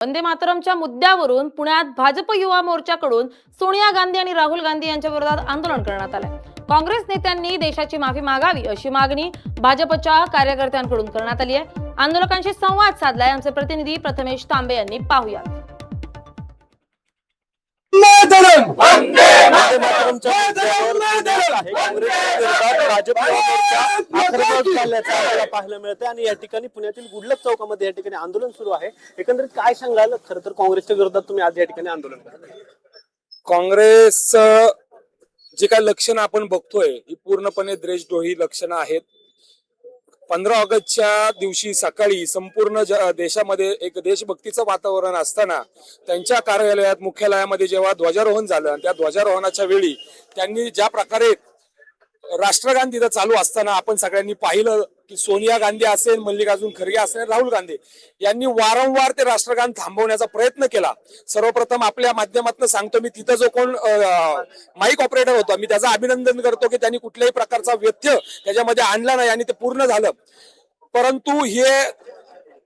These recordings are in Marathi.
वंदे मातरमच्या मुद्द्यावरून पुण्यात भाजप युवा मोर्चाकडून सोनिया गांधी आणि राहुल गांधी यांच्या विरोधात आंदोलन करण्यात आले। काँग्रेस नेत्यांनी देशाची माफी मागावी अशी मागणी भाजपच्या कार्यकर्त्यांकडून करण्यात आली आहे। आंदोलकांशी संवाद साधलाय आमचे प्रतिनिधी प्रथमेश तांबे यांनी। पाहूया। पाहायला मिळते आणि या ठिकाणी पुण्यातील गुडलक चौकामध्ये या ठिकाणी आंदोलन सुरू आहे। एकंदरीत काय सांगाल? खरं तर काँग्रेसच्या विरोधात तुम्ही आज या ठिकाणी आंदोलन करताय। काँग्रेस जी काय लक्षणं आपण बघतोय ही पूर्णपणे देशद्रोही लक्षणं आहेत। 15 ऑगस्टच्या दिवशी सकाळी संपूर्ण देशामध्ये एक देशभक्तीचं वातावरण असताना त्यांच्या कार्यालयात मुख्यालयामध्ये जेव्हा ध्वजारोहण झालं त्या ध्वजारोहणाच्या वेळी त्यांनी ज्या प्रकारे राष्ट्रगान तिथं चालू असताना आपण सगळ्यांनी पाहिलं की सोनिया गांधी असेल, मल्लिकार्जुन खरगे असेल, राहुल गांधी यांनी वारंवार ते राष्ट्रगान थांबवण्याचा प्रयत्न केला। सर्वप्रथम आपल्या माध्यमातून सांगतो, मी तिथं जो कोण माईक ऑपरेटर होता मी त्याचं अभिनंदन करतो की त्यांनी कुठल्याही प्रकारचा व्यत्यय त्याच्यामध्ये आणला नाही आणि ते पूर्ण झालं। परंतु हे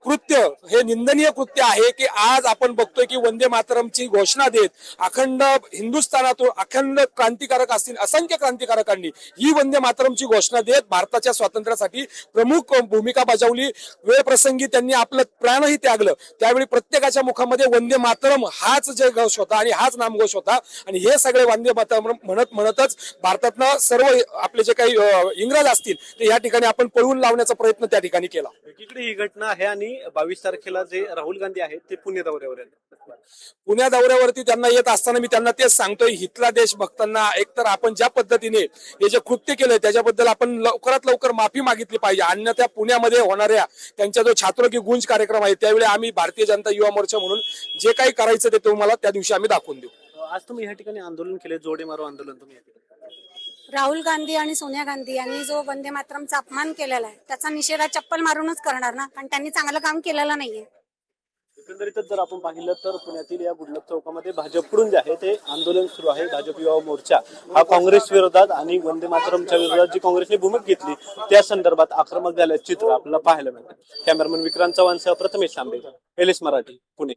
कृत्य हे निंदनीय कृत्य आहे की आज आपण बघतोय की वंदे मातरमची घोषणा देत अखंड हिंदुस्थानातून अखंड क्रांतिकारक असतील असंख्य क्रांतिकारकांनी ही वंदे मातरमची घोषणा देत भारताच्या स्वातंत्र्यासाठी प्रमुख भूमिका बजावली। वेळ प्रसंगी त्यांनी आपलं प्राणही त्यागलं। त्यावेळी प्रत्येकाच्या मुखामध्ये वंदे मातरम हाच जयघोष होता आणि हाच नामघोष होता आणि हे सगळे वंदे मातरम म्हणतच भारतातनं सर्व आपले जे काही इंग्रज असतील ते या ठिकाणी आपण पळवून लावण्याचा प्रयत्न त्या ठिकाणी केला। एकीकडे ही घटना आहे आणि 22 तारखेला जे राहुल गांधी आहेत ते पुणे दौऱ्यावर आहेत। पुण्या दौऱ्यावरती त्यांना येत असताना मी त्यांना तेच सांगतोय, हितला देशभक्तांना एकतर आपण ज्या पद्धतीने हे जे कृत्य केलंय त्याच्याबद्दल आपण लवकरात लवकर माफी मागितली पाहिजे। अन्यथा पुण्यामध्ये होणाऱ्या त्यांच्या जो छात्रों की गूंज कार्यक्रम आहे त्यावेळी आम्ही भारतीय जनता युवा मोर्चा म्हणून जे काही करायचं ते तुम्हाला त्या दिवशी आम्ही दाखवून देऊ। आज तुम्ही या ठिकाणी आंदोलन केले, जोडे मारो आंदोलन तुम्ही राहुल गांधी आणि सोनिया गांधी यांनी जो वंदे मातरमचा अपमान केलेला आहे त्याचा निषेध चप्पल मारूनच करणार ना, कारण त्यांनी चांगलं काम केलेलं नाहीये। एकंदरीतच जर आपण पाहिलं तर पुण्यातील या गुडलक चौकामध्ये भाजपकडून जे आहे ते आंदोलन सुरू आहे। भाजप युवा मोर्चा हा काँग्रेस विरोधात आणि वंदे मातरमच्या विरोधात जी काँग्रेसने भूमिका घेतली त्या संदर्भात आक्रमक झाल्याचे चित्र आपल्याला पाहायला मिळतं। कॅमेरामन विक्रांत चव्हाणसह प्रथमेश तांबे, एलएस मराठी, पुणे।